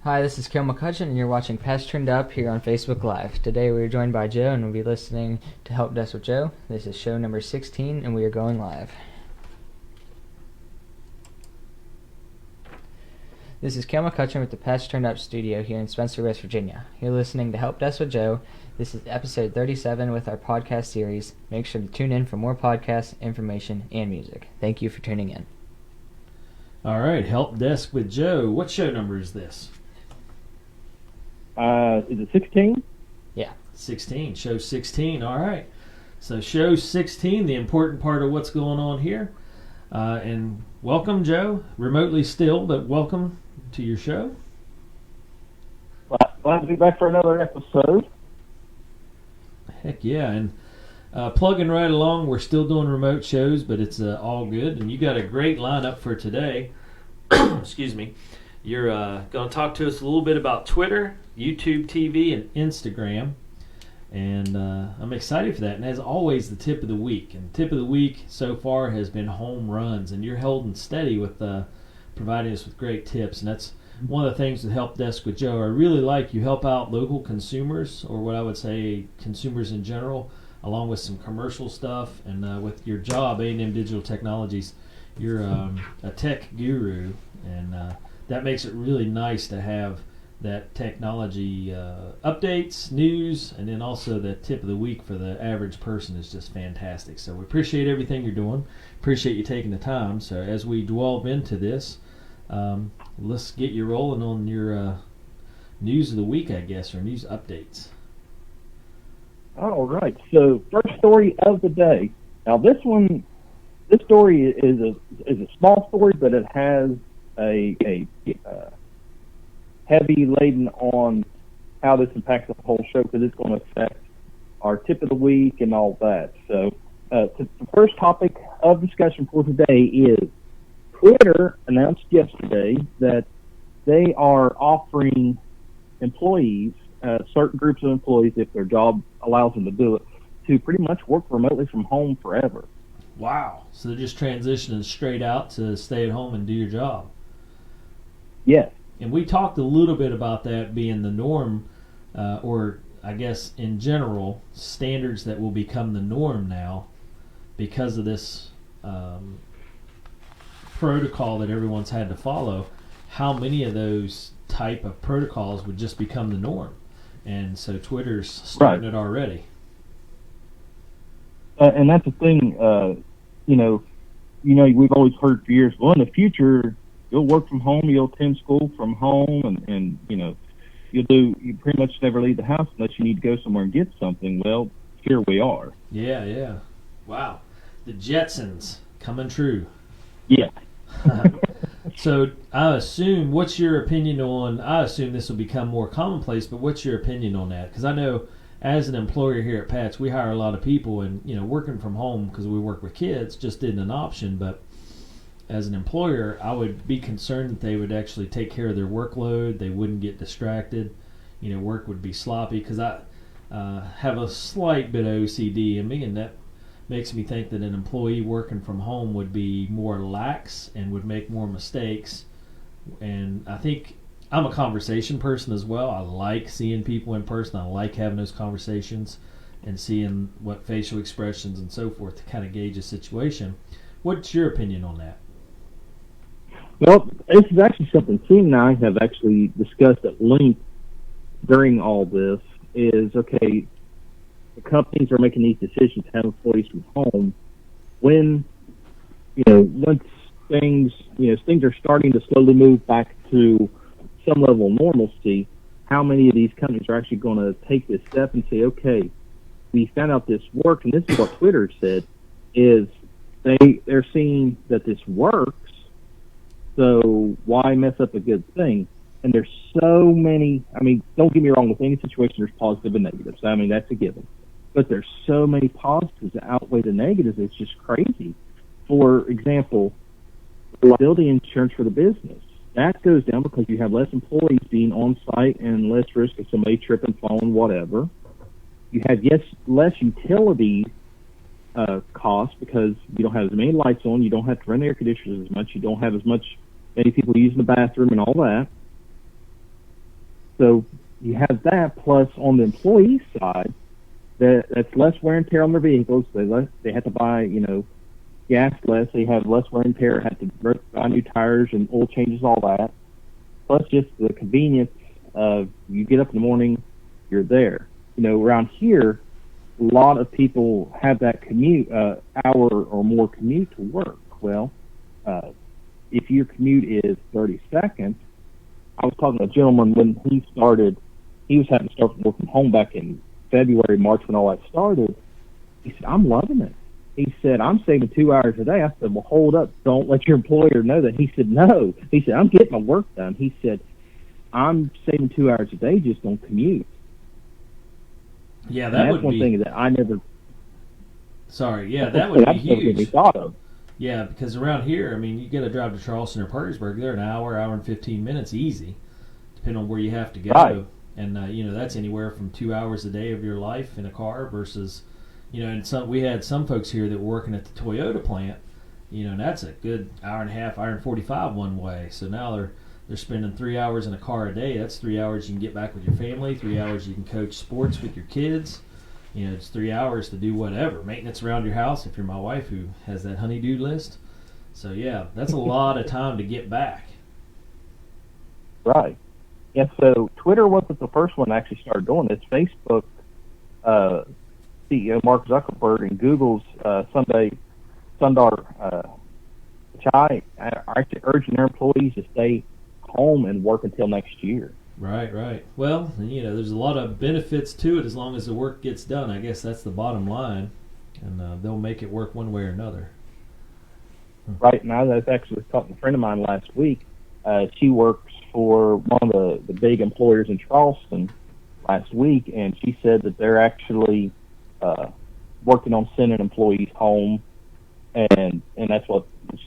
Hi, this is Kel McCutcheon, and you're watching Patch Turned Up here on Facebook Live. Today we are joined by Joe, and we'll be listening to Help Desk with Joe. This is show number 16, and we are going live. This is Kel McCutcheon with the Patch Turned Up studio here in Spencer, West Virginia. You're listening to Help Desk with Joe. This is episode 37 with our podcast series. Make sure to tune in for more podcasts, information, and music. Thank you for tuning in. All right, Help Desk with Joe. What show number is this? Is it 16? Yeah. 16. Show 16. All right. So show 16, the important part of what's going on here. And welcome, Joe. Remotely still, but welcome to your show. Glad to be back for another episode. Heck yeah. And plugging right along, we're still doing remote shows, but it's all good. And you got a great lineup for today. Excuse me. You're going to talk to us a little bit about Twitter, YouTube TV, and Instagram. And I'm excited for that. And as always, the tip of the week. And the tip of the week so far has been home runs. And you're holding steady with providing us with great tips. And that's one of the things with Help Desk with Joe. I really like you help out local consumers, or what I would say consumers in general, along with some commercial stuff. And with your job, A&M Digital Technologies, you're a tech guru. And that makes it really nice to have that technology updates, news, and then also the tip of the week for the average person is just fantastic. So we appreciate everything you're doing. Appreciate you taking the time. So as we delve into this, let's get you rolling on your news of the week, I guess, or news updates. All right. So first story of the day. Now this story is a small story, but it has a heavy laden on how this impacts the whole show, because it's going to affect our tip of the week and all that. So the first topic of discussion for today is Twitter announced yesterday that they are offering employees, certain groups of employees, if their job allows them to do it, to pretty much work remotely from home forever. Wow. So they're just transitioning straight out to stay at home and do your job. Yes. And we talked a little bit about that being the norm, or I guess in general, standards that will become the norm now because of this protocol that everyone's had to follow. How many of those type of protocols would just become the norm? And so Twitter's starting it already. And that's the thing, we've always heard for years, well, in the future, you'll work from home, you'll attend school from home, and you pretty much never leave the house unless you need to go somewhere and get something. Well, here we are. Yeah. Wow. The Jetsons coming true. Yeah. So I assume, what's your opinion on, I assume this will become more commonplace, but what's your opinion on that? Because I know as an employer here at Pat's, we hire a lot of people, and working from home because we work with kids just isn't an option, but as an employer, I would be concerned that they would actually take care of their workload. They wouldn't get distracted. Work would be sloppy, because I have a slight bit of OCD in me, and that makes me think that an employee working from home would be more lax and would make more mistakes. And I think I'm a conversation person as well. I like seeing people in person. I like having those conversations and seeing what facial expressions and so forth to kind of gauge a situation. What's your opinion on that? Well, this is actually something Steve and I have actually discussed at length during all this. Is, okay, the companies are making these decisions to have employees from home when, once things are starting to slowly move back to some level of normalcy, how many of these companies are actually going to take this step and say, okay, we found out this worked, and this is what Twitter said, is they're seeing that this works, so why mess up a good thing? And there's so many, don't get me wrong, with any situation there's positives and negatives. That's a given. But there's so many positives that outweigh the negatives, it's just crazy. For example, liability insurance for the business. That goes down because you have less employees being on site and less risk of somebody tripping, falling, whatever. You have, less utility costs because you don't have as many lights on, you don't have to run air conditioners as much, you don't have as many people using the bathroom and all that. So you have that, plus on the employee side, that's less wear and tear on their vehicles. They have to buy, gas less. They have less wear and tear. Have to buy new tires and oil changes, all that. Plus just the convenience of you get up in the morning, you're there. Around here, a lot of people have that commute, hour or more commute to work. Well, if your commute is 30 seconds, I was talking to a gentleman when he was having to start work from home back in February, March when all that started. He said, I'm loving it. He said, I'm saving 2 hours a day. I said, well, hold up. Don't let your employer know that. He said, no. He said, I'm getting my work done. He said, I'm saving 2 hours a day just on commute. Yeah, that's one thing that I never. Sorry, yeah, that would be huge. Be thought of. Yeah, because around here, you got to drive to Charleston or Perrysburg. They're an hour and 15 minutes easy, depending on where you have to go. Right. And that's anywhere from 2 hours a day of your life in a car versus, and we had some folks here that were working at the Toyota plant, and that's a good hour and a half, hour and 45 one way. So now they're spending 3 hours in a car a day. That's 3 hours you can get back with your family. 3 hours you can coach sports with your kids. It's 3 hours to do whatever, maintenance around your house if you're my wife who has that honey-do list. So, yeah, that's a lot of time to get back. Right. Yeah, so Twitter wasn't the first one that actually started doing this. Facebook CEO Mark Zuckerberg and Google's Sundar Pichai are actually urging their employees to stay home and work until next year. Right. Well, there's a lot of benefits to it as long as the work gets done. I guess that's the bottom line, and they'll make it work one way or another. Right. And I was actually talking to a friend of mine last week. She works for one of the big employers in Charleston last week, and she said that they're actually working on sending employees home, and that's what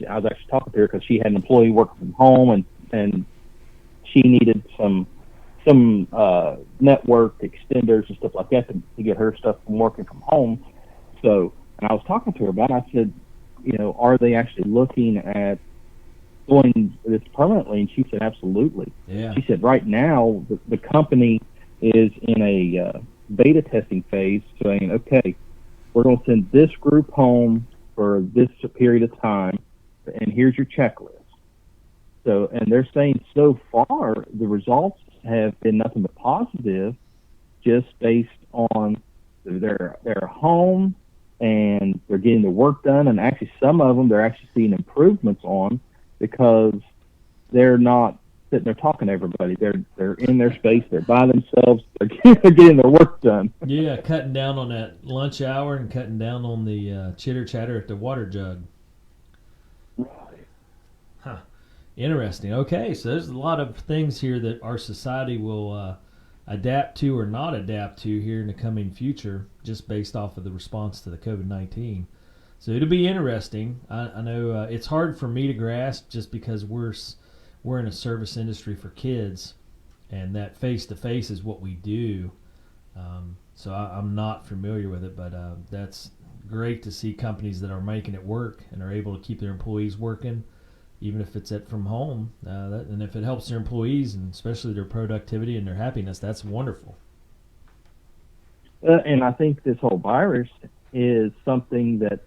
I was actually talking to her because she had an employee working from home, and she needed some network extenders and stuff like that to get her stuff from working from home. So, and I was talking to her about it. I said, are they actually looking at doing this permanently? And she said, absolutely. Yeah. She said, right now, the company is in a beta testing phase saying, okay, we're going to send this group home for this period of time, and here's your checklist. So, and they're saying so far the results have been nothing but positive, just based on they're home and they're getting the work done, and actually some of them they're actually seeing improvements on because they're not sitting there talking to everybody. They're in their space. They're by themselves. They're getting their work done. Yeah, cutting down on that lunch hour and cutting down on the chitter chatter at the water jug. Huh. Interesting. Okay, so there's a lot of things here that our society will adapt to or not adapt to here in the coming future, just based off of the response to the COVID-19. So it'll be interesting. I know it's hard for me to grasp just because we're in a service industry for kids, and that face-to-face is what we do. So I'm not familiar with it, but that's great to see companies that are making it work and are able to keep their employees working, even if it's from home. And if it helps their employees, and especially their productivity and their happiness, that's wonderful. And I think this whole virus is something that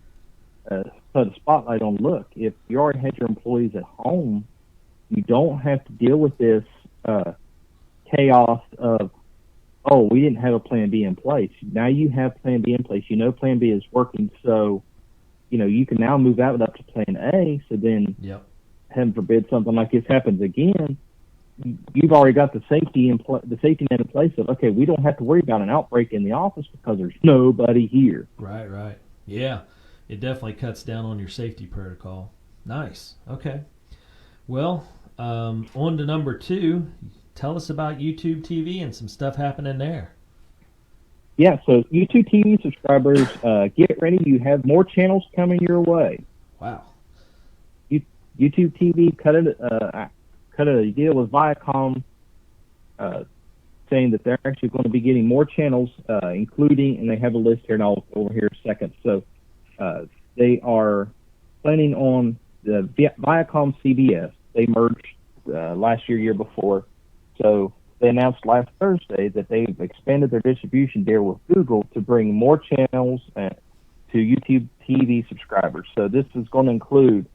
put a spotlight on, look, if you already had your employees at home, you don't have to deal with this chaos of, oh, we didn't have a plan B in place. Now you have plan B in place. Plan B is working, so you can now move out up to plan A. So then, heaven forbid, something like this happens again, you've already got the safety net in place of, okay, we don't have to worry about an outbreak in the office because there's nobody here. Right. Yeah, it definitely cuts down on your safety protocol. Nice. Okay. Well, on to number 2. Tell us about YouTube TV and some stuff happening there. Yeah, so YouTube TV subscribers, get ready. You have more channels coming your way. Wow. YouTube TV cut a deal with Viacom, saying that they're actually going to be getting more channels, including, and they have a list here, and I'll go over here in a second. So they are planning on the Viacom CBS. They merged last year before. So they announced last Thursday that they've expanded their distribution deal with Google to bring more channels to YouTube TV subscribers. So this is going to include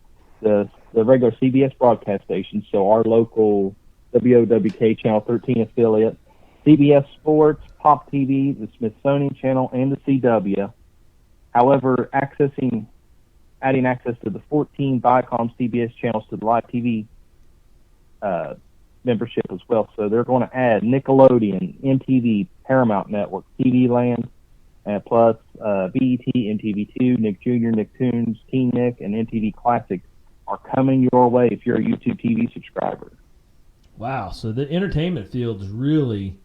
the regular CBS broadcast stations, so our local WOWK Channel 13 affiliate, CBS Sports, Pop TV, the Smithsonian Channel, and the CW. However, adding access to the 14 Viacom CBS channels to the live TV membership as well. So they're going to add Nickelodeon, MTV, Paramount Network, TV Land, plus BET, MTV2, Nick Jr., Nicktoons, Teen Nick, and MTV Classic are coming your way if you're a YouTube TV subscriber. Wow, so the entertainment field is really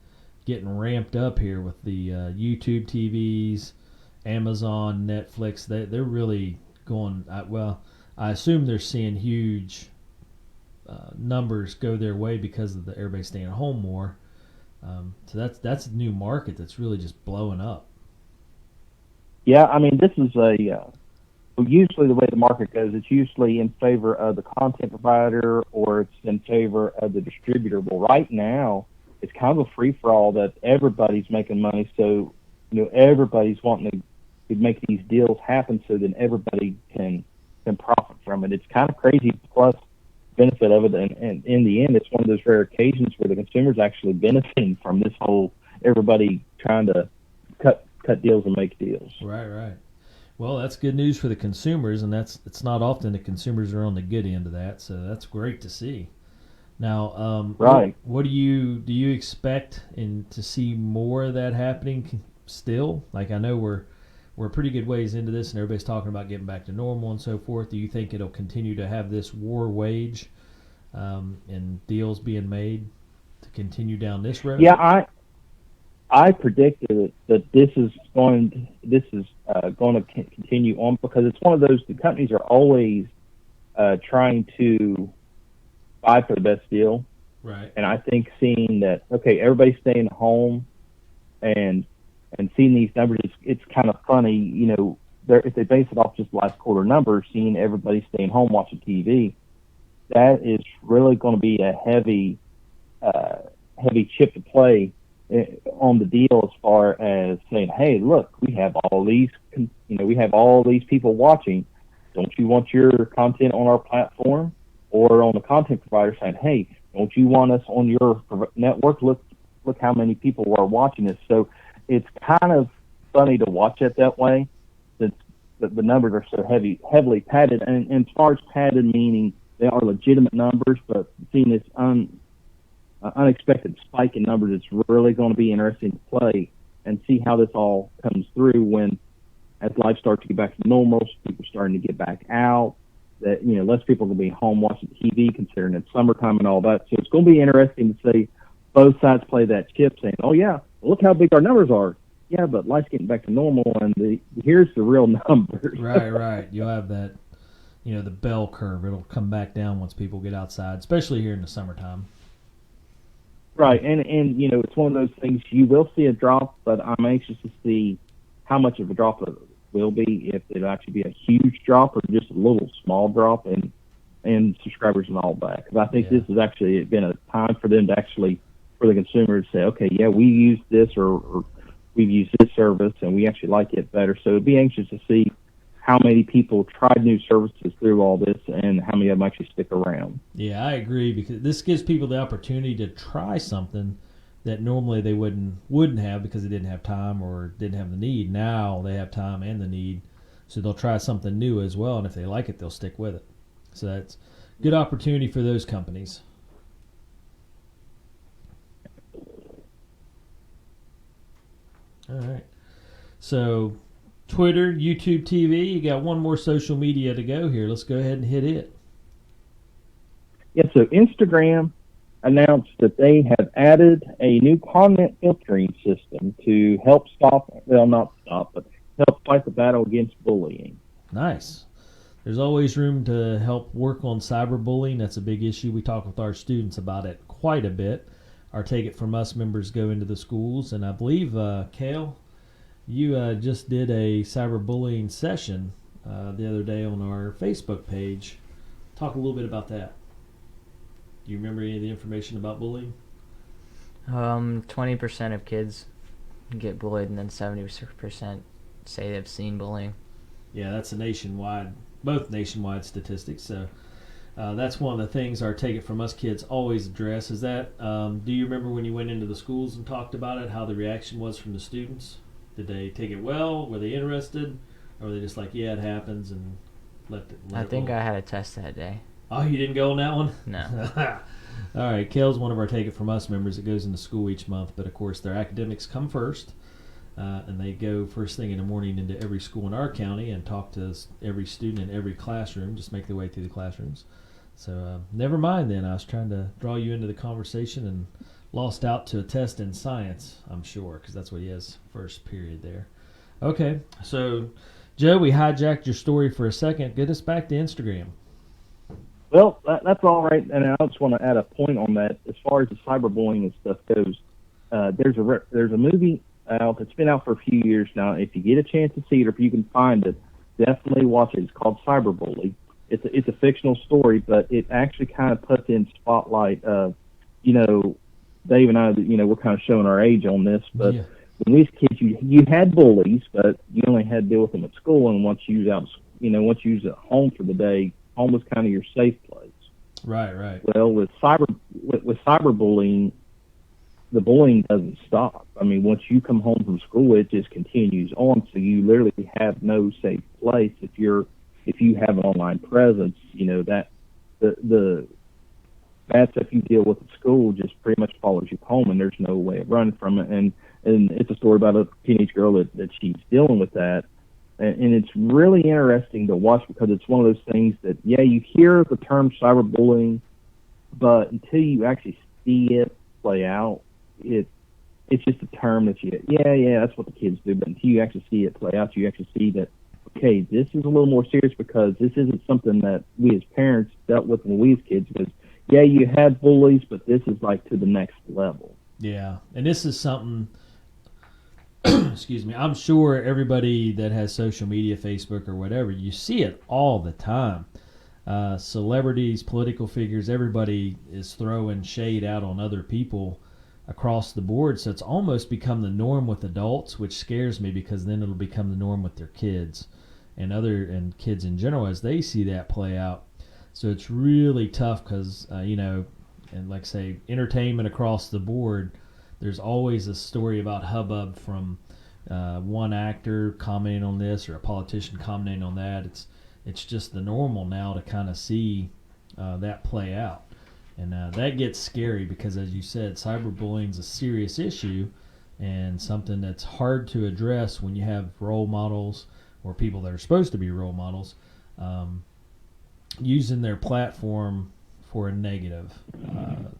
getting ramped up here with the YouTube TVs, Amazon, Netflix. They're really going, I assume they're seeing huge numbers go their way because of everybody staying at home more. So that's a new market that's really just blowing up. Yeah, I mean, this is usually the way the market goes, it's usually in favor of the content provider or it's in favor of the distributor. Well, right now, it's kind of a free-for-all that everybody's making money, so everybody's wanting to make these deals happen so then everybody can profit from it. It's kind of crazy, plus benefit of it, and in the end, it's one of those rare occasions where the consumer's actually benefiting from this whole everybody trying to cut deals and make deals. Right. Well, that's good news for the consumers, and it's not often the consumers are on the good end of that, so that's great to see. Now, right. What do you expect to see more of that happening still? Like, I know we're a pretty good ways into this, and everybody's talking about getting back to normal and so forth. Do you think it'll continue to have this war wage and deals being made to continue down this road? Yeah, I predicted that this is going to continue on because it's one of those, the companies are always trying to buy for the best deal. Right. And I think seeing that, okay, everybody's staying home and seeing these numbers, it's kind of funny, if they base it off just the last quarter numbers, seeing everybody staying home watching TV, that is really going to be a heavy chip to play on the deal as far as saying, hey, look, we have all these people watching. Don't you want your content on our platform? Or on the content provider saying, hey, don't you want us on your network? Look how many people are watching this. So it's kind of funny to watch it that way, since the numbers are so heavily padded. And as far as padded, meaning they are legitimate numbers, but seeing this unexpected spike in numbers, it's really going to be interesting to play and see how this all comes through when, as life starts to get back to normal, people starting to get back out, that, less people are going to be home watching TV, considering it's summertime and all that. So it's going to be interesting to see both sides play that chip, saying, oh, yeah, look how big our numbers are. Yeah, but life's getting back to normal, and here's the real numbers. Right. You'll have that, the bell curve. It'll come back down once people get outside, especially here in the summertime. Right, and it's one of those things, you will see a drop, but I'm anxious to see how much of a drop it will be, if it'll actually be a huge drop or just a little small drop in subscribers and all that. Because I think this has actually been a time for them to actually, for the consumer to say, okay, yeah, we use this or we've used this service and we actually like it better. So it'd be anxious to see how many people tried new services through all this and how many of them actually stick around. Yeah, I agree, because this gives people the opportunity to try something that normally they wouldn't have because they didn't have time or didn't have the need. Now they have time and the need, so they'll try something new as well, and if they like it, they'll stick with it. So that's a good opportunity for those companies. All right. So Twitter, YouTube TV, you got one more social media to go here. Let's go ahead and hit it. Yeah, so Instagram announced that they have added a new comment filtering system to help help fight the battle against bullying. Nice. There's always room to help work on cyberbullying. That's a big issue. We talk with our students about it quite a bit. Our Take It From Us members go into the schools, and I believe, Kale, you just did a cyberbullying session the other day on our Facebook page. Talk a little bit about that. Do you remember any of the information about bullying? 20% of kids get bullied, and then 70% say they've seen bullying. Yeah, that's both nationwide statistics. So that's one of the things our Take It From Us kids always address. Is that, do you remember when you went into the schools and talked about it, how the reaction was from the students? Did they take it well? Were they interested? Or were they just like, yeah, it happens, and let I it think roll? I had a test that day. Oh, you didn't go on that one? No. All right, Kale's one of our Take It From Us members that goes into school each month, but of course their academics come first, and they go first thing in the morning into every school in our county and talk to every student in every classroom, just make their way through the classrooms. So never mind then, I was trying to draw you into the conversation and lost out to a test in science, I'm sure, because that's what he has first period there. Okay, so Joe, we hijacked your story for a second. Get us back to Instagram. Well, that's all right, and I just want to add a point on that. As far as the cyberbullying and stuff goes, there's a movie out that's been out for a few years now. If you get a chance to see it, or if you can find it, definitely watch it. It's called Cyberbully. It's a fictional story, but it actually kind of puts in spotlight of, Dave and I, we're kind of showing our age on this, but Yeah. when we was kids, you had bullies, but you only had to deal with them at school, and once you was at home for the day, home was kind of your safe place. Right. Well, with cyberbullying, the bullying doesn't stop. I mean, once you come home from school, it just continues on. So you literally have no safe place if you have an online presence. That the bad stuff you deal with at school just pretty much follows you home, and there's no way of running from it. And it's a story about a teenage girl that she's dealing with that. And it's really interesting to watch because it's one of those things that, yeah, you hear the term cyberbullying, but until you actually see it play out, it's just a term that that's what the kids do. But until you actually see it play out, you actually see that, okay, this is a little more serious because this isn't something that we as parents dealt with when we as kids. Because, yeah, you had bullies, but this is like to the next level. Yeah, and this is something... excuse me, I'm sure everybody that has social media, Facebook or whatever, you see it all the time. Celebrities, political figures, everybody is throwing shade out on other people across the board. So it's almost become the norm with adults, which scares me because then it'll become the norm with their kids and kids in general as they see that play out. So it's really tough because, and like I say, entertainment across the board, there's always a story about hubbub from one actor commenting on this or a politician commenting on that. It's just the normal now to kind of see that play out. And that gets scary because, as you said, cyberbullying is a serious issue and something that's hard to address when you have role models or people that are supposed to be role models using their platform for a negative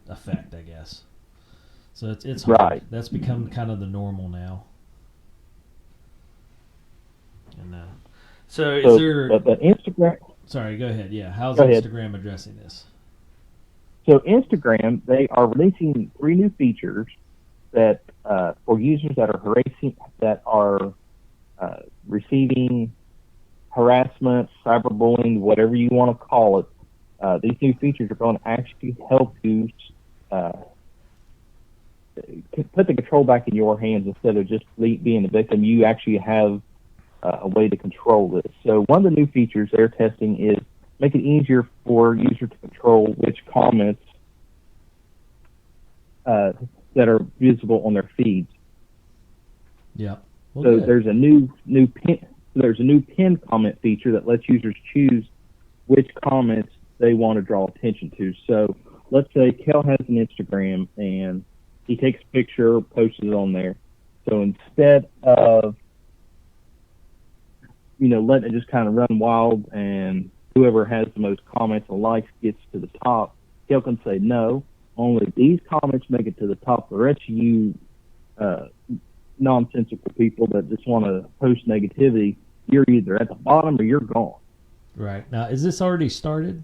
effect, I guess. So it's hard. Right. That's become kind of the normal now. And is there? But Instagram. Sorry, go ahead. Yeah, how's Go ahead. Instagram addressing this? So Instagram, they are releasing 3 new features that for users that are receiving harassment, cyberbullying, whatever you want to call it. These new features are going to actually help you put the control back in your hands instead of just being the victim. You actually have a way to control this. So one of the new features they're testing is make it easier for users to control which comments that are visible on their feeds. Yeah. Well, So good. there's a new pin comment feature that lets users choose which comments they want to draw attention to. So let's say Kel has an Instagram and he takes a picture, posts it on there. So instead of letting it just kind of run wild and whoever has the most comments and likes gets to the top, Kel can say, no, only these comments make it to the top. The rest of you nonsensical people that just want to post negativity, you're either at the bottom or you're gone. Right. Now, is this already started?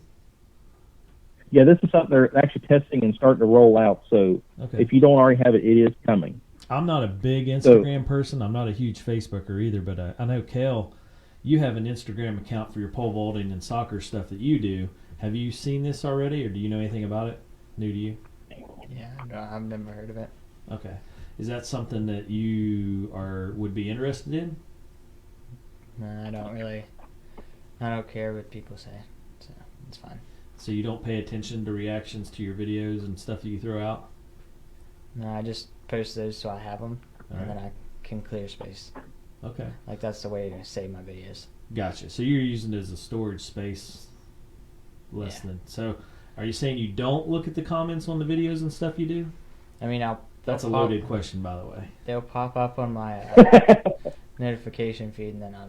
Yeah, this is something they're actually testing and starting to roll out. So Okay. if you don't already have it, it is coming. I'm not a big Instagram person. I'm not a huge Facebooker either, but I know, Kel, you have an Instagram account for your pole vaulting and soccer stuff that you do. Have you seen this already, or do you know anything about it? New to you? Yeah, no, I've never heard of it. Okay. Is that something that you would be interested in? No, I don't care what people say, so it's fine. So you don't pay attention to reactions to your videos and stuff that you throw out? No, I just post those so I have them, All and right. then I can clear space. Okay. Like, that's the way to save my videos. Gotcha. So you're using it as a storage space less Yeah. than. So are you saying you don't look at the comments on the videos and stuff you do? I mean, That's a loaded question, by the way. They'll pop up on my notification feed, and then I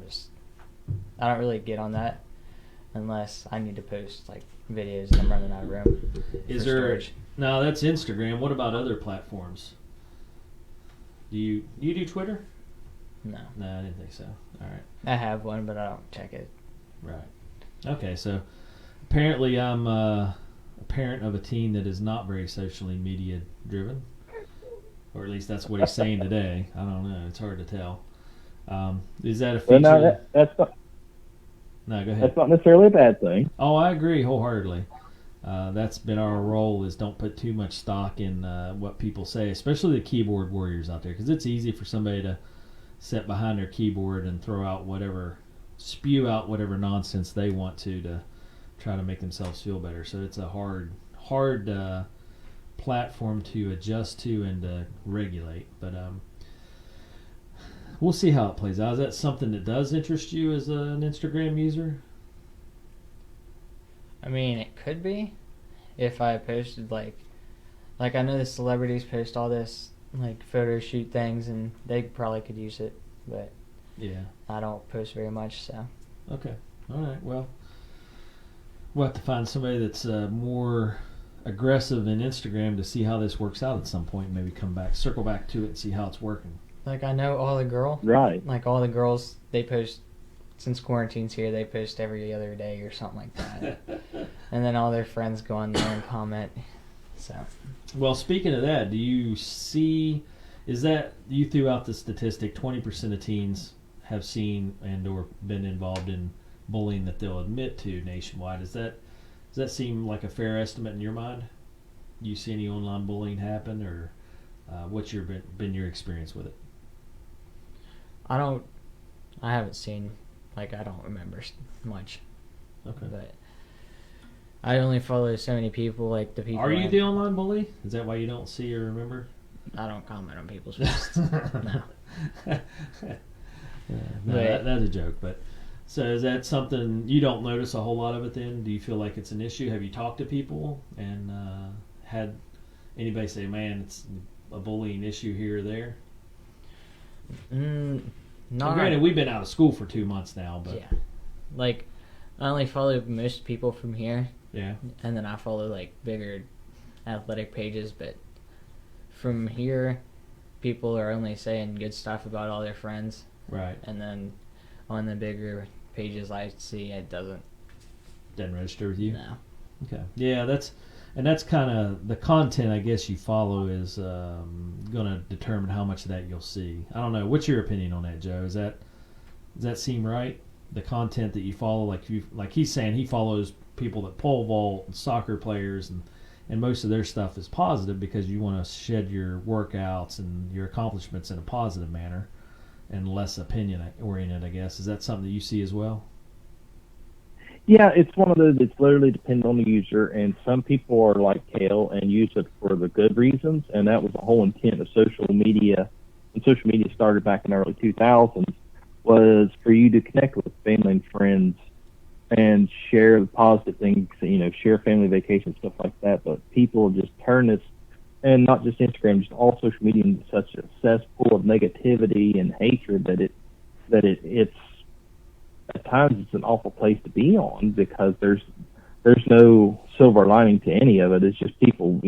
don't really get on that unless I need to post like videos and I'm running out of room. Is for there? storage. No, that's Instagram. What about other platforms? Do you do Twitter? No, No, I didn't think so. All right. I have one, but I don't check it. Right. Okay, so apparently I'm a parent of a teen that is not very socially media driven, or at least that's what he's saying today. I don't know. It's hard to tell. Is that a feature? Well, no, that's not. No, go ahead. That's not necessarily a bad thing. Oh, I agree wholeheartedly. That's been our role, is don't put too much stock in what people say, especially the keyboard warriors out there, because it's easy for somebody to sit behind their keyboard and spew out whatever nonsense they want to try to make themselves feel better. So it's a hard platform to adjust to and to regulate. But we'll see how it plays out. Is that something that does interest you as an Instagram user? I mean, it could be if I posted like I know the celebrities post all this like photo shoot things, and they probably could use it, but Yeah. I don't post very much, so. Okay. All right. Well, we'll have to find somebody that's more aggressive in Instagram to see how this works out at some point. Maybe circle back to it and see how it's working. Like, I know all the girls, they post, since quarantine's here, they post every other day or something like that. And then all their friends go on there and comment, so. Well, speaking of that, do you see, is that, you threw out the statistic, 20% of teens have seen and or been involved in bullying that they'll admit to nationwide. Does that seem like a fair estimate in your mind? Do you see any online bullying happen, or what's been your experience with it? I haven't seen, I don't remember much, Okay. but I only follow so many people, like the people. Are you the online bully? Is that why you don't see or remember? I don't comment on people's posts. No. No, that's a joke. But so is that something you don't notice a whole lot of it? Then do you feel like it's an issue? Have you talked to people and had anybody say, "Man, it's a bullying issue here or there"? Not Well, granted, we've been out of school for 2 months now, but yeah. I only follow most people from here, yeah. and then I follow bigger athletic pages, but from here, people are only saying good stuff about all their friends, Right. and then on the bigger pages I see, it doesn't. Doesn't register with you? No. Okay. Yeah, that's kind of the content I guess you follow is going to determine how much of that you'll see. I don't know. What's your opinion on that, Joe? Does that seem right? The content that you follow, like he's saying, he follows people that pole vault and soccer players, and most of their stuff is positive because you want to shed your workouts and your accomplishments in a positive manner and less opinion oriented, I guess. Is that something that you see as well? Yeah, it's one of those that's literally dependent on the user, and some people are like Kale and use it for the good reasons, and that was the whole intent of social media. When social media started back in the early 2000s, was for you to connect with family and friends and share the positive things, share family vacations, stuff like that. But people just turn this, and not just Instagram, just all social media, into such a cesspool of negativity and hatred that it's at times it's an awful place to be on, because there's no silver lining to any of it. It's just people,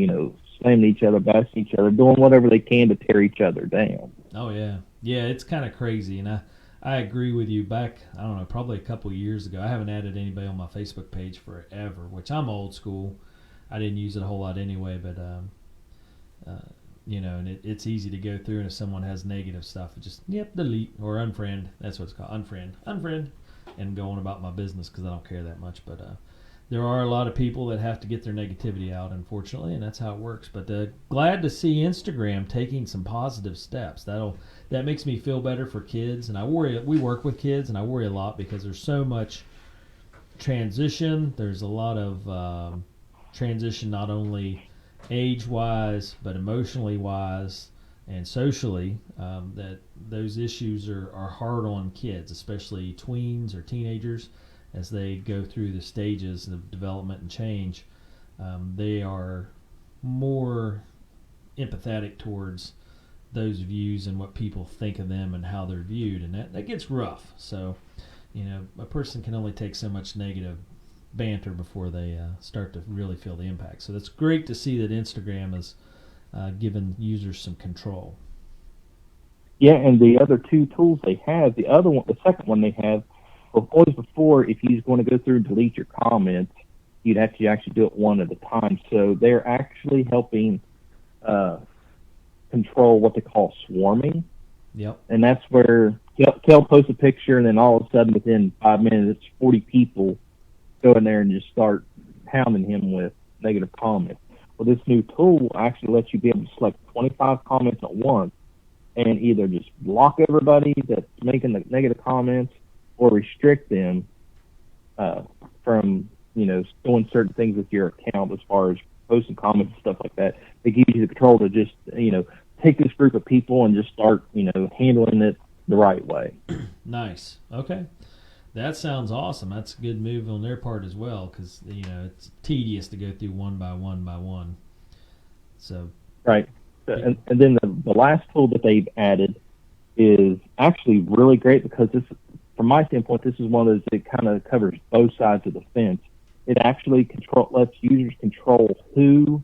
slamming each other, bashing each other, doing whatever they can to tear each other down. Oh yeah, it's kind of crazy, and I agree with you. Back, I don't know, probably a couple of years ago, I haven't added anybody on my Facebook page forever, which I'm old school. I didn't use it a whole lot anyway, but and it's easy to go through, and if someone has negative stuff, just delete or unfriend. That's what it's called, unfriend, and go on about my business because I don't care that much. But there are a lot of people that have to get their negativity out, unfortunately, and that's how it works. But glad to see Instagram taking some positive steps. That makes me feel better for kids, and I worry. We work with kids, and I worry a lot because there's so much transition. There's a lot of transition, not only age-wise, but emotionally-wise and socially. That those issues are hard on kids, especially tweens or teenagers, as they go through the stages of development and change. They are more empathetic towards those views and what people think of them and how they're viewed, and that gets rough. So, a person can only take so much negative banter before they start to really feel the impact. So that's great to see that Instagram has given users some control. Yeah, and the other two tools they have, the second one they have, always before, if you want to go through and delete your comments, you'd have to actually do it one at a time. So they're actually helping control what they call swarming. Yep. And that's where Kel posts a picture, and then all of a sudden, within 5 minutes, 40 people go in there and just start pounding him with negative comments. Well, this new tool actually lets you be able to select 25 comments at once and either just block everybody that's making the negative comments or restrict them from, doing certain things with your account as far as posting comments and stuff like that. It gives you the control to just, take this group of people and just start, handling it the right way. Nice. Okay. That sounds awesome. That's a good move on their part as well, because, it's tedious to go through one by one by one. So. Right. And then the last tool that they've added is actually really great because this, from my standpoint, this is one of those that kind of covers both sides of the fence. It actually lets users control who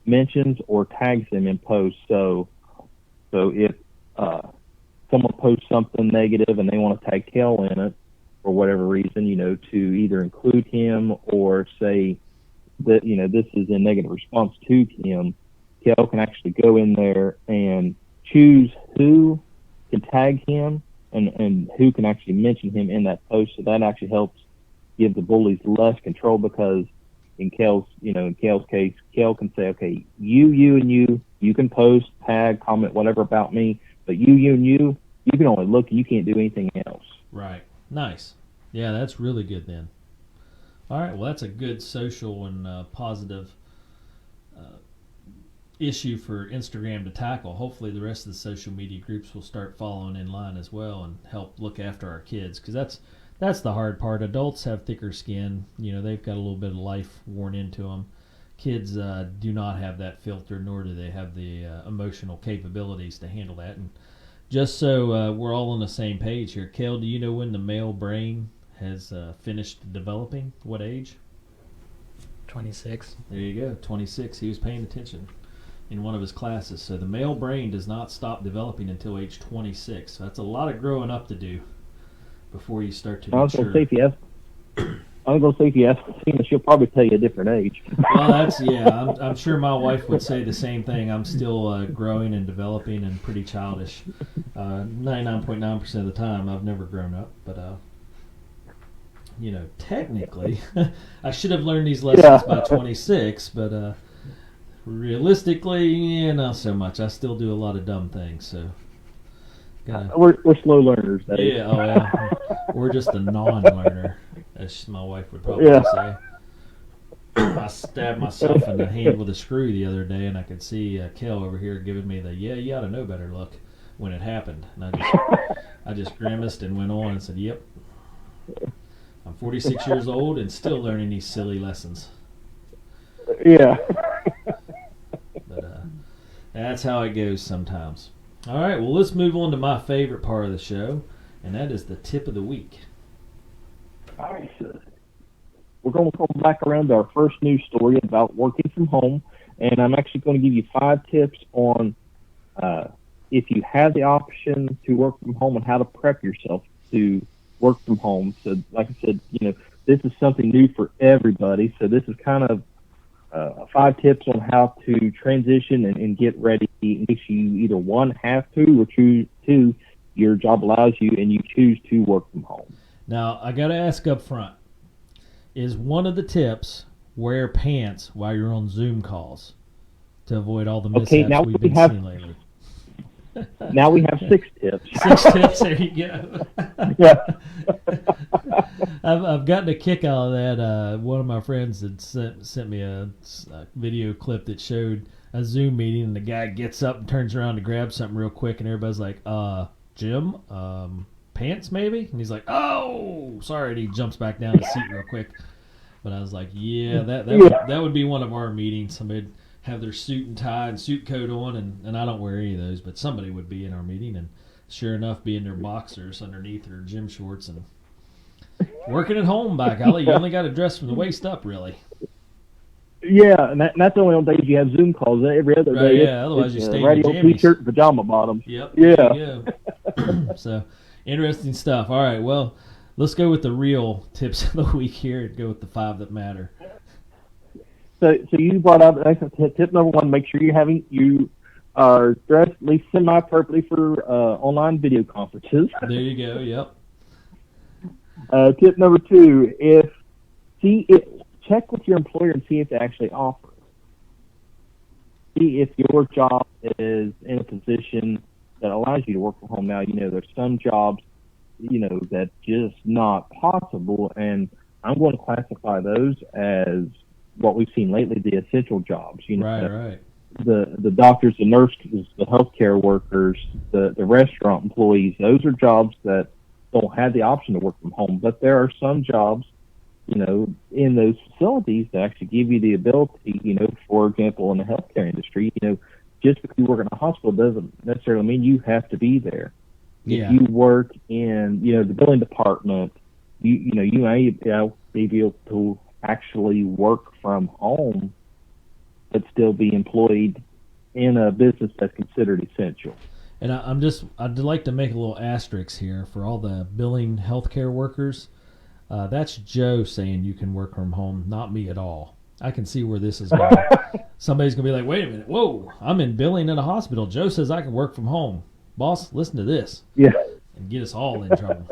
mentions or tags them in posts. So if someone posts something negative and they want to tag Kel in it for whatever reason, to either include him or say that, this is in negative response to him, Kel can actually go in there and choose who can tag him and who can actually mention him in that post. So that actually helps give the bullies less control because in Kel's case, Kel can say, okay, you can post, tag, comment, whatever about me, but you can only look and you can't do anything else. Right. Nice. Yeah, that's really good then. All right, well, that's a good social and positive issue for Instagram to tackle. Hopefully the rest of the social media groups will start following in line as well and help look after our kids, because that's the hard part. Adults have thicker skin. They've got a little bit of life worn into them. Kids do not have that filter, nor do they have the emotional capabilities to handle that. And just so we're all on the same page here, Kel, do you know when the male brain has finished developing? What age? 26. There you go, 26. He was paying attention in one of his classes. So the male brain does not stop developing until age 26. So that's a lot of growing up to do before you start to mature. I was going to say if you ask Christina, she'll probably tell you a different age. Well, I'm sure my wife would say the same thing. I'm still growing and developing and pretty childish. 99.9% of the time, I've never grown up. But, technically, I should have learned these lessons by 26. But realistically, not so much. I still do a lot of dumb things. So we're slow learners. Dave. Yeah, yeah. We're just a non-learner, as my wife would probably say. I stabbed myself in the hand with a screw the other day, and I could see Kel over here giving me the you ought to know better look when it happened. And I just grimaced and went on and said, yep, I'm 46 years old and still learning these silly lessons. Yeah. But that's how it goes sometimes. All right, well, let's move on to my favorite part of the show, and that is the tip of the week. All right, so we're going to come back around to our first news story about working from home, and I'm actually going to give you 5 tips on if you have the option to work from home and how to prep yourself to work from home. So, like I said, this is something new for everybody, so this is kind of 5 tips on how to transition and get ready in case you either, 1, have to, or 2, your job allows you and you choose to work from home. Now, I got to ask up front, is one of the tips, wear pants while you're on Zoom calls to avoid all the mishaps now we've been we have- seeing lately. Now we have 6 tips. 6 tips, there you go. Yeah. I've gotten a kick out of that. One of my friends had sent me a video clip that showed a Zoom meeting, and the guy gets up and turns around to grab something real quick, and everybody's like, Jim, pants maybe? And he's like, oh, sorry, and he jumps back down his seat real quick. But I was like, yeah, that would be one of our meetings. Somebody'd have their suit and tie and suit coat on, and I don't wear any of those, but somebody would be in our meeting, and sure enough, be in their boxers underneath their gym shorts and working at home by golly. You only got to dress from the waist up, really. Yeah, and that's only on days you have Zoom calls. Every other day, yeah, otherwise you stay in radio your jammies. T-shirt, and pajama bottoms. Yep. Yeah. There you go. So, interesting stuff. All right, well, let's go with the real tips of the week here and go with the 5 that matter. So you brought up tip number 1: make sure you are dressed at least semi-appropriately for online video conferences. There you go. Yep. Tip number 2: check with your employer and see if they actually offer it. See if your job is in a position that allows you to work from home. Now, there's some jobs, that's just not possible, and I'm going to classify those as what we've seen lately, the essential jobs. Right. The doctors, the nurses, the healthcare workers, the restaurant employees. Those are jobs that don't have the option to work from home. But there are some jobs, in those facilities that actually give you the ability. For example, in the healthcare industry, just because you work in a hospital doesn't necessarily mean you have to be there. Yeah. If you work in, the billing department, you may be able to actually work from home but still be employed in a business that's considered essential. And I'd like to make a little asterisk here for all the billing healthcare workers. That's Joe saying you can work from home, not me at all. I can see where this is going. Somebody's going to be like, wait a minute, whoa, I'm in billing in a hospital. Joe says I can work from home. Boss, listen to this. Yeah. And get us all in trouble.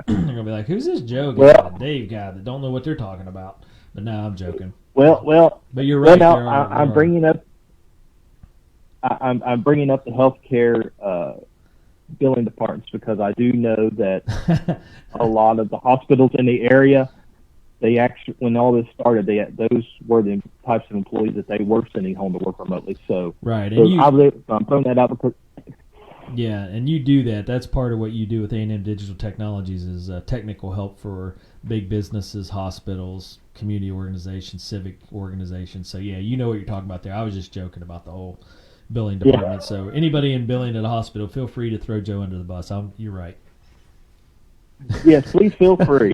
They're going to be like, who's this Joe guy, the Dave guy that don't know what they're talking about? But no, I'm joking. Well, but you're right. Well, now I'm bringing up the healthcare billing departments because I do know that a lot of the hospitals in the area, they actually, when all this started, those were the types of employees that they were sending home to work remotely. So right, and I'm throwing that out because. Yeah, and you do that. That's part of what you do with A&M Digital Technologies is technical help for big businesses, hospitals, community organizations, civic organizations. So, yeah, you know what you're talking about there. I was just joking about the whole billing department. Yeah. So anybody in billing at a hospital, feel free to throw Joe under the bus. You're right. Yes, please feel free.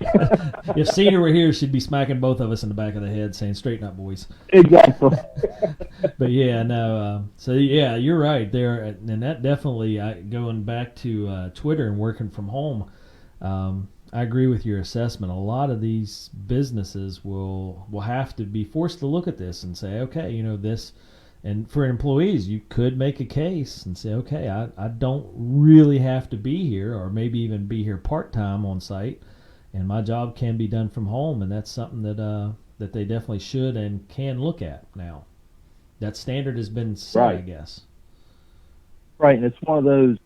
If Cedar were here, she'd be smacking both of us in the back of the head saying, straighten up, boys. Exactly. But, yeah, no. So, yeah, you're right there. And that definitely, going back to Twitter and working from home, I agree with your assessment. A lot of these businesses will have to be forced to look at this and say, okay, this. And for employees, you could make a case and say, okay, I don't really have to be here or maybe even be here part-time on site, and my job can be done from home, and that's something that they definitely should and can look at now. That standard has been set, right. I guess. Right, and it's one of those,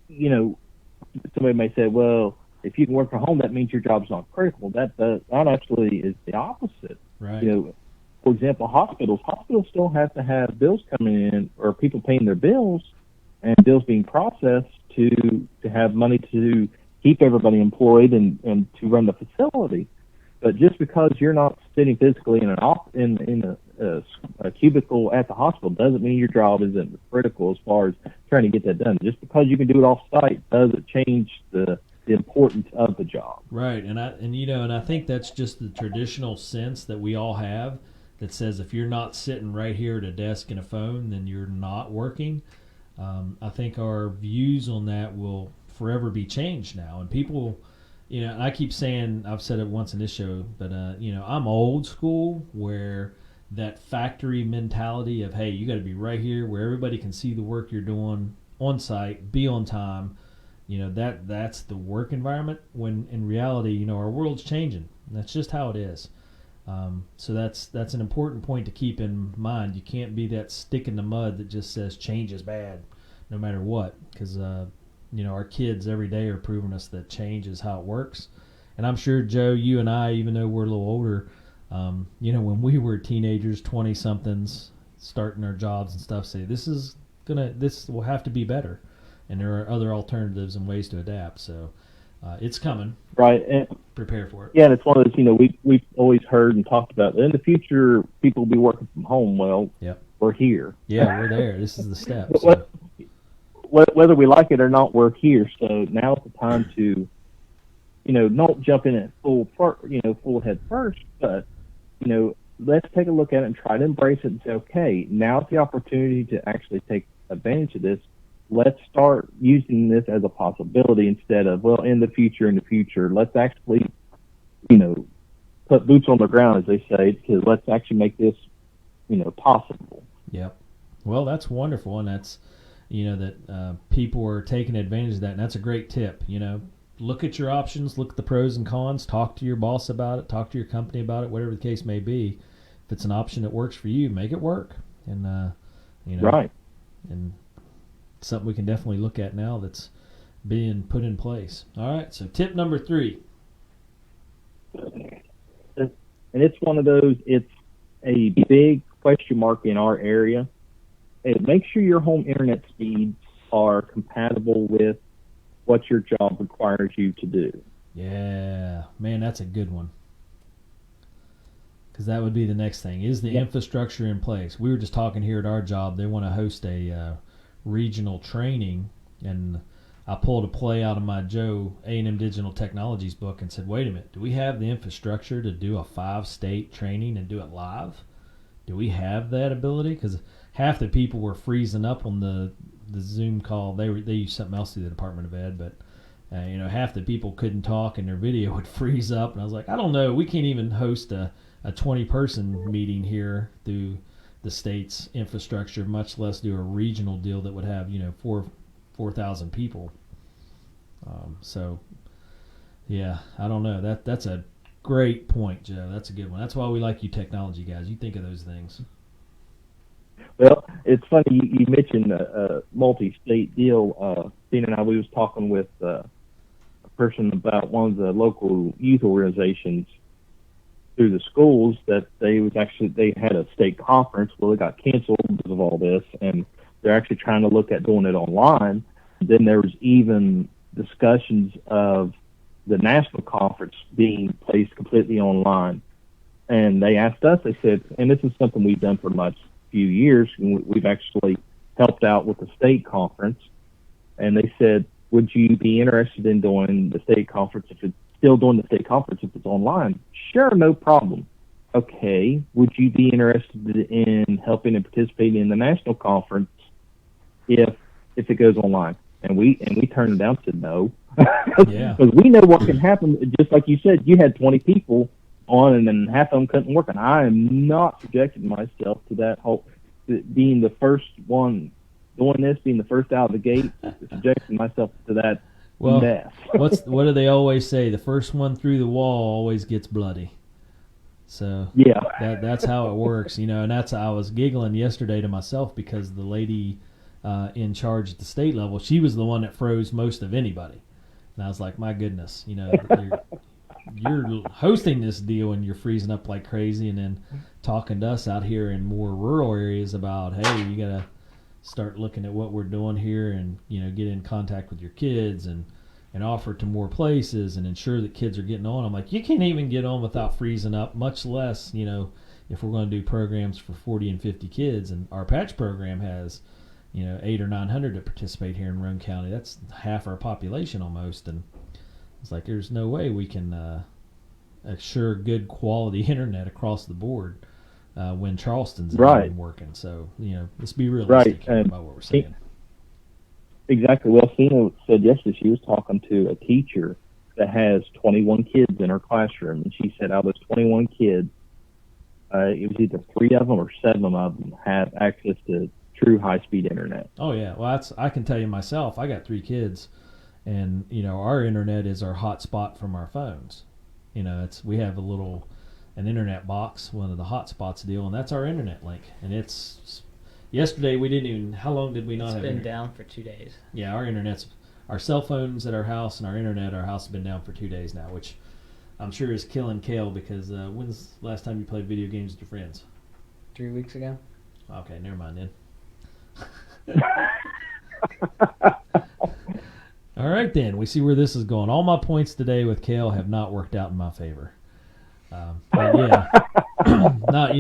somebody may say, well, if you can work from home, that means your job's not critical. That actually is the opposite. Right. For example, hospitals still have to have bills coming in or people paying their bills and bills being processed to have money to keep everybody employed and to run the facility. But just because you're not sitting physically in a cubicle at the hospital doesn't mean your job isn't critical as far as trying to get that done. Just because you can do it off site doesn't change the importance of the job. Right, and I think that's just the traditional sense that we all have. That says if you're not sitting right here at a desk and a phone, then you're not working. I think our views on that will forever be changed now. And people, and I keep saying, I've said it once in this show, but, I'm old school where that factory mentality of, hey, you got to be right here where everybody can see the work you're doing on site, be on time. That's the work environment when in reality, our world's changing. And that's just how it is. So that's an important point to keep in mind. You can't be that stick in the mud that just says change is bad, no matter what, because our kids every day are proving us that change is how it works. And I'm sure, Joe, you and I, even though we're a little older, when we were teenagers, 20-somethings, starting our jobs and stuff, say this will have to be better, and there are other alternatives and ways to adapt. So it's coming. Right. And prepare for it. Yeah, and it's one of those, we've always heard and talked about, in the future, people will be working from home. Well, yep. We're here. Yeah, we're there. This is the step. So. Whether we like it or not, we're here. So now's the time to, not jump in at full head first, but, let's take a look at it and try to embrace it and say, okay, now's the opportunity to actually take advantage of this. Let's start using this as a possibility instead of, well, in the future. Let's actually, put boots on the ground, as they say, because let's actually make this, possible. Yep. Well, that's wonderful, and that's, that people are taking advantage of that, and that's a great tip. Look at your options, look at the pros and cons, talk to your boss about it, talk to your company about it, whatever the case may be. If it's an option that works for you, make it work. And, right. And something we can definitely look at now that's being put in place. All right, so tip number 3. And it's one of those, it's a big question mark in our area. Make sure your home internet speeds are compatible with what your job requires you to do. Yeah, man, that's a good one. Because that would be the next thing. Is the infrastructure in place? We were just talking here at our job. They want to host a regional training, and I pulled a play out of my Joe A&M Digital Technologies book and said, wait a minute, do we have the infrastructure to do a 5-state training and do it live? Do we have that ability? Because half the people were freezing up on the Zoom call. They used something else through the Department of Ed, but half the people couldn't talk and their video would freeze up. And I was like, I don't know. We can't even host a 20-person meeting here through the state's infrastructure, much less do a regional deal that would have 4,000 people. So yeah, I don't know. That's a great point, Joe. That's a good one. That's why we like you technology guys. You think of those things. Well, it's funny you mentioned a multi-state deal. Dean and I, we was talking with a person about one of the local youth organizations through the schools that they had a state conference. Well, it got canceled because of all this, and they're actually trying to look at doing it online. Then there was even discussions of the national conference being placed completely online. And they asked us, they said, and this is something we've done for the last few years, and we've actually helped out with the state conference. And they said, would you be interested in doing the state conference if it's still doing the state conference if it's online? Sure, no problem. Okay, would you be interested in helping and participating in the national conference if it goes online? And we turned it down and said no. Yeah. Because we know what can happen. Just like you said, you had 20 people on and then half of them couldn't work. And I am not subjecting myself to that whole, being the first one doing this, being the first out of the gate, subjecting myself to that mess. What do they always say? The first one through the wall always gets bloody. So yeah, that's how it works, and I was giggling yesterday to myself because the lady in charge at the state level, she was the one that froze most of anybody, and I was like, my goodness, you're hosting this deal and you're freezing up like crazy, and then talking to us out here in more rural areas about, hey, you gotta start looking at what we're doing here and get in contact with your kids and offer to more places and ensure that kids are getting on. I'm like, you can't even get on without freezing up, much less, if we're going to do programs for 40 and 50 kids. And our patch program has, 800 or 900 that participate here in Roane County. That's half our population almost. And it's like, there's no way we can assure good quality internet across the board when Charleston's not even working. So, let's be realistic about what we're saying. Exactly. Well, Cena said yesterday she was talking to a teacher that has 21 kids in her classroom, and she said out of those 21 kids, it was either 3 of them or 7 of them have access to true high-speed internet. Oh yeah, well I can tell you myself. I got 3 kids, and our internet is our hot spot from our phones. we have an internet box, one of the hotspots deal, and that's our internet link. And it's yesterday we didn't even. How long did we not It's have? been down for 2 days. Yeah, our cell phones at our house and our internet at our house have been down for 2 days now, which I'm sure is killing Kale because when's the last time you played video games with your friends? 3 weeks ago. Okay, never mind then. All right then, we see where this is going. All my points today with Kale have not worked out in my favor. But yeah, not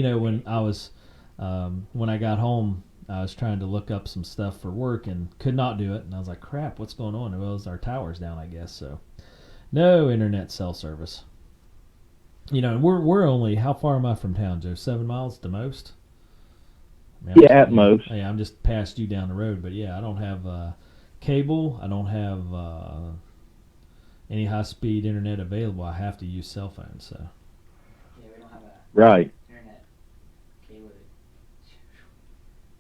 when I got home, I was trying to look up some stuff for work and could not do it, and I was like, crap, what's going on? Well, it's our tower's down, I guess. So no internet cell service. And we're only, how far am I from town, Joe? 7 miles at the most. At most. Yeah, I'm just past you down the road, but yeah, I don't have cable. I don't have any high-speed internet available. I have to use cell phones. So. Yeah, we don't have right. internet cable.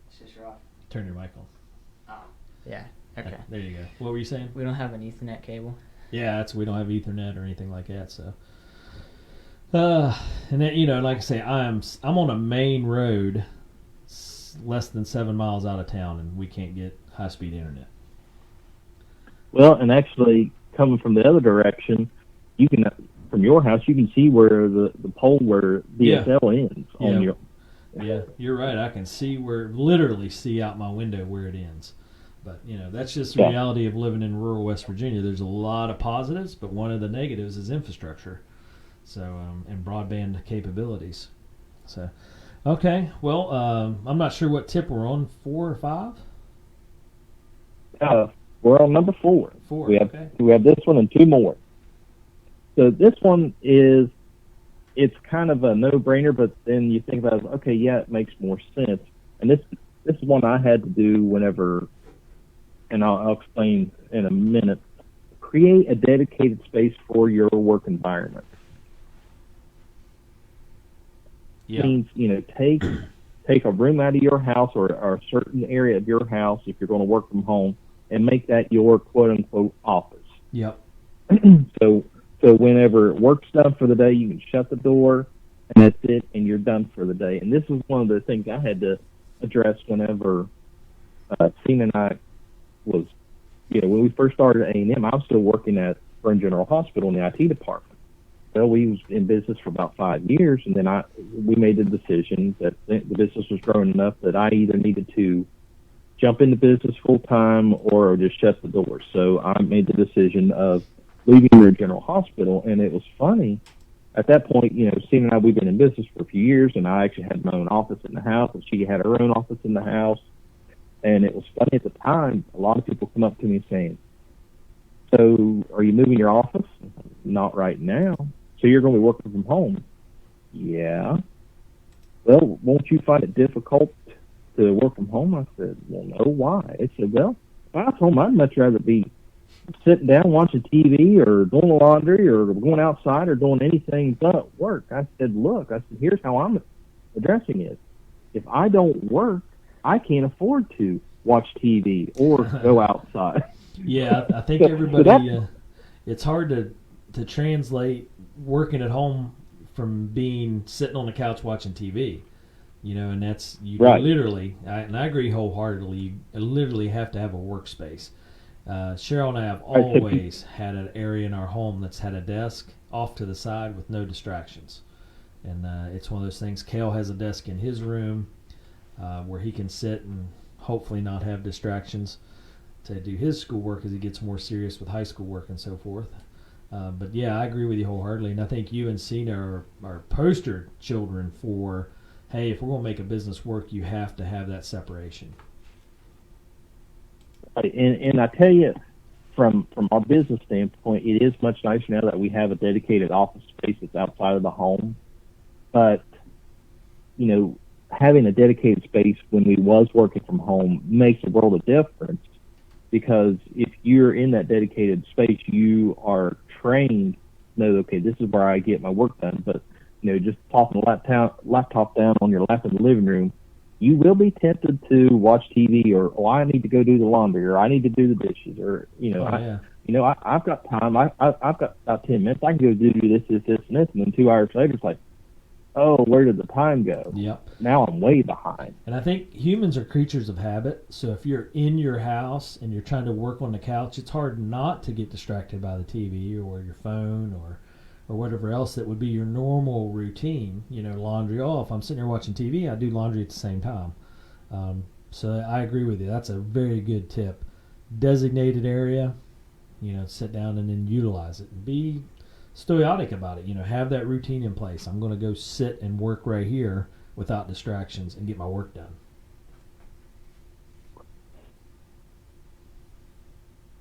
It's just rough. Turn your mic on. Oh. Yeah. Okay. There you go. What were you saying? We don't have an Ethernet cable. Yeah, we don't have Ethernet or anything like that. So. And then, like I say, I'm on a main road less than 7 miles out of town, and we can't get high-speed internet. Well, and actually, coming from the other direction, you can, from your house, you can see where the pole where DSL ends on your. Yeah, you're right. I can literally see out my window where it ends. But that's just the reality of living in rural West Virginia. There's a lot of positives, but one of the negatives is infrastructure. So and broadband capabilities. So. Okay, well, I'm not sure what tip we're on, 4 or 5? We're on number 4. 4, we have this one and 2 more. So this one it's kind of a no-brainer, but then you think about it, okay, yeah, it makes more sense. And this is one I had to do whenever, and I'll explain in a minute, create a dedicated space for your work environment. Yeah. Means, take a room out of your house or a certain area of your house if you're going to work from home and make that your quote-unquote office. Yep. So whenever work's done for the day, you can shut the door, and that's it, and you're done for the day. And this was one of the things I had to address whenever Tina and I was, when we first started at A&M, I was still working at Burn General Hospital in the IT department. Well, we was in business for about 5 years, and then we made the decision that the business was growing enough that I either needed to jump into business full time or just shut the door. So I made the decision of leaving the General Hospital, and it was funny. At that point, Steve and I, we've been in business for a few years, and I actually had my own office in the house, and she had her own office in the house. And it was funny at the time, a lot of people come up to me saying, so are you moving your office? Not right now. So you're going to be working from home? Yeah. Well, won't you find it difficult to work from home? I said, well, no, why? I said, well, if I was home, I'd much rather be sitting down watching TV or doing the laundry or going outside or doing anything but work. I said, here's how I'm addressing it. If I don't work, I can't afford to watch TV or go outside. Yeah, I think everybody, it's hard to translate working at home from being sitting on the couch watching TV, and that's right. Literally, and I agree wholeheartedly. You literally have to have a workspace. Cheryl and I have always had an area in our home that's had a desk off to the side with no distractions, and it's one of those things. Kale has a desk in his room where he can sit and hopefully not have distractions to do his schoolwork as he gets more serious with high school work and so forth. But yeah, I agree with you wholeheartedly, and I think you and Cena are poster children for, hey, if we're going to make a business work, you have to have that separation. And I tell you, from our business standpoint, it is much nicer now that we have a dedicated office space that's outside of the home. But, having a dedicated space when we was working from home makes a world of difference, because if you're in that dedicated space, you are trained, okay, this is where I get my work done. But, just popping a laptop down on your lap in the living room, you will be tempted to watch TV or, I need to go do the laundry or I need to do the dishes or, I've got time. I've got about 10 minutes. I can go do this, and this. And then 2 hours later, it's like, oh, where did the time go? Yep. Now I'm way behind. And I think humans are creatures of habit. So if you're in your house and you're trying to work on the couch, it's hard not to get distracted by the TV or your phone or whatever else that would be your normal routine. Laundry. Oh, if I'm sitting here watching TV, I do laundry at the same time. So I agree with you. That's a very good tip. Designated area, sit down and then utilize it. And be stoic about it. Have that routine in place. I'm going to go sit and work right here without distractions and get my work done.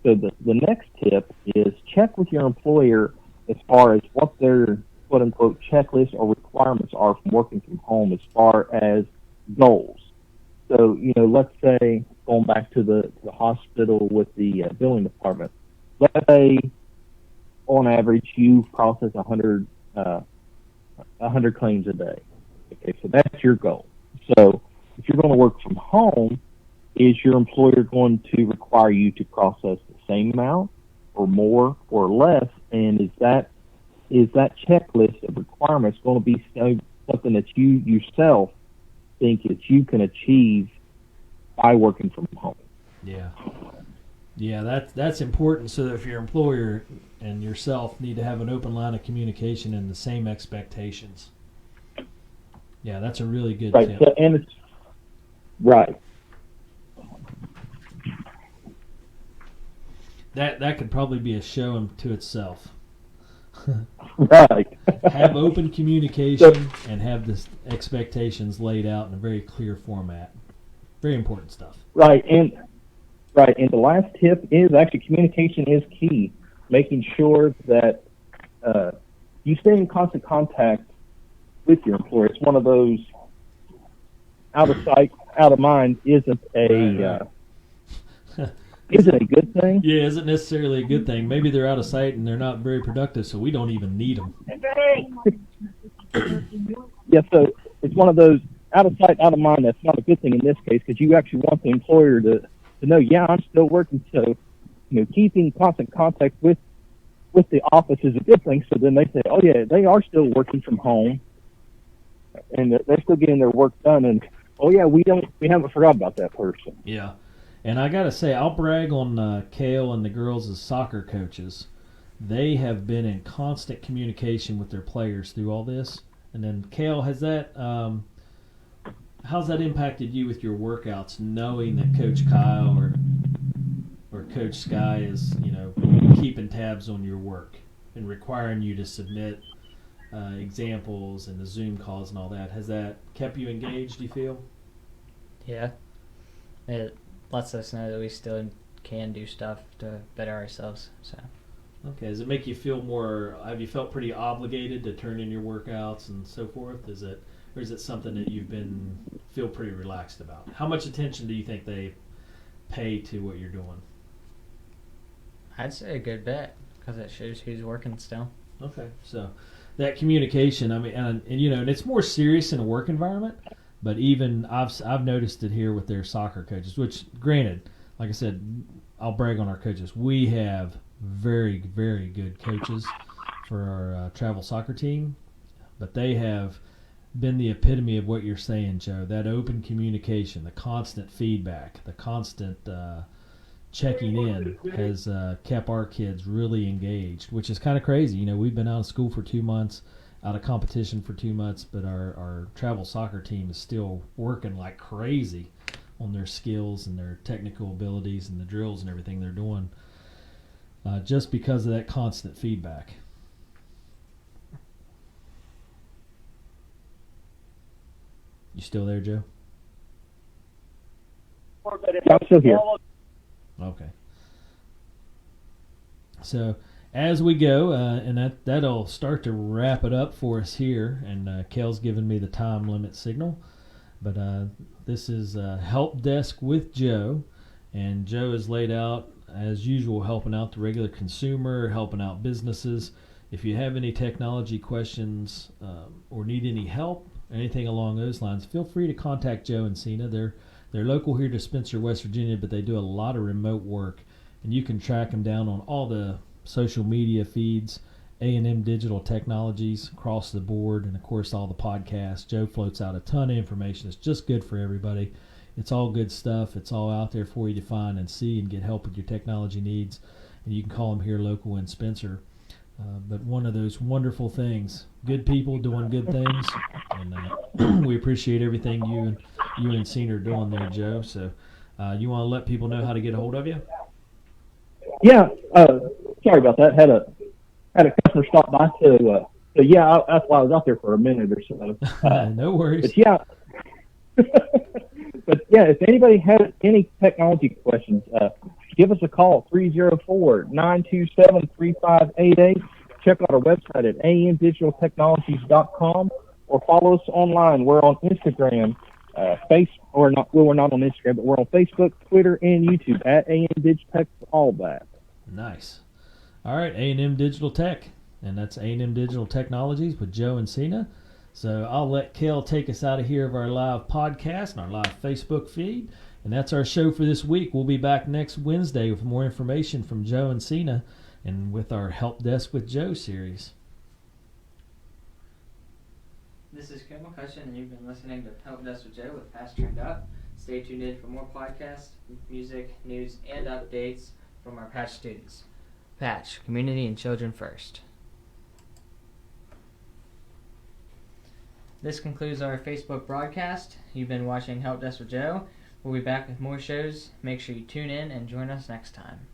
So the next tip is check with your employer as far as what their quote-unquote checklist or requirements are from working from home as far as goals. So, let's say, going back to the hospital with the billing department, let's say on average you process 100 claims a day. Okay, so that's your goal. So if you're going to work from home, is your employer going to require you to process the same amount or more or less? And is that checklist of requirements going to be something that you yourself think that you can achieve by working from home? Yeah, that's important. So that if your employer and yourself need to have an open line of communication and the same expectations. Yeah, that's a really good tip. So, and it's right. That could probably be a show unto itself. Right. Have open communication and have the expectations laid out in a very clear format. Very important stuff. Right, and the last tip is actually communication is key. Making sure that you stay in constant contact with your employer. It's one of those out of sight, out of mind isn't a good thing. Yeah, isn't necessarily a good thing. Maybe they're out of sight and they're not very productive, so we don't even need them. Yeah, so it's one of those out of sight, out of mind. That's not a good thing in this case because you actually want the employer to know, yeah, I'm still working. So, keeping constant contact with the office is a good thing. So then they say, oh yeah, they are still working from home, and they're still getting their work done. And oh yeah, we haven't forgot about that person. Yeah, and I gotta say, I'll brag on Kale and the girls as soccer coaches. They have been in constant communication with their players through all this. And then Kale, how's that impacted you with your workouts, knowing that Coach Kyle or Coach Sky is, keeping tabs on your work and requiring you to submit examples and the Zoom calls and all that? Has that kept you engaged, do you feel? Yeah. It lets us know that we still can do stuff to better ourselves. So. Okay. Does it make you feel more? Have you felt pretty obligated to turn in your workouts and so forth? Or is it something that you've feel pretty relaxed about? How much attention do you think they pay to what you're doing? I'd say a good bit because it shows who's working still. Okay, so that communication, I mean, and it's more serious in a work environment. But even I've noticed it here with their soccer coaches. Which, granted, like I said, I'll brag on our coaches. We have very, very good coaches for our travel soccer team, but they have been the epitome of what you're saying, Joe. That open communication, the constant feedback, the constant checking in has kept our kids really engaged, which is kind of crazy. We've been out of school for 2 months, out of competition for 2 months, but our travel soccer team is still working like crazy on their skills and their technical abilities and the drills and everything they're doing, just because of that constant feedback. You still there, Joe? I'm still here. Okay. So as we go, and that'll start to wrap it up for us here, and Kale's given me the time limit signal, but this is Help Desk with Joe, and Joe is laid out, as usual, helping out the regular consumer, helping out businesses. If you have any technology questions or need any help, anything along those lines, feel free to contact Joe and Cena. They're local here to Spencer, West Virginia, but they do a lot of remote work and you can track him down on all the social media feeds, A&M Digital Technologies across the board, and of course all the podcasts. Joe floats out a ton of information. It's just good for everybody. It's all good stuff. It's all out there for you to find and see and get help with your technology needs. And you can call him here local in Spencer. But one of those wonderful things, good people doing good things, and we appreciate everything you and Cena are doing there, Joe. So you want to let people know how to get a hold of you? Yeah, sorry about that. Had a customer stop by, so yeah, that's why I was out there for a minute or so. No worries. But yeah, if anybody has any technology questions, give us a call, 304-927-3588. Check out our website at amdigitaltechnologies.com or follow us online. We're on Instagram, we're not on Instagram, but we're on Facebook, Twitter, and YouTube at amdigitech, all that. Nice. All right, A&M Digital Tech, and that's A&M Digital Technologies with Joe and Cena. So I'll let Kel take us out of here of our live podcast and our live Facebook feed. And that's our show for this week. We'll be back next Wednesday with more information from Joe and Cena and with our Help Desk with Joe series. This is Kel McCutcheon, and you've been listening to Help Desk with Joe with Patch Turned Up. Stay tuned in for more podcasts, music, news, and updates from our Patch students. Patch, community and children first. This concludes our Facebook broadcast. You've been watching Help Desk with Joe. We'll be back with more shows. Make sure you tune in and join us next time.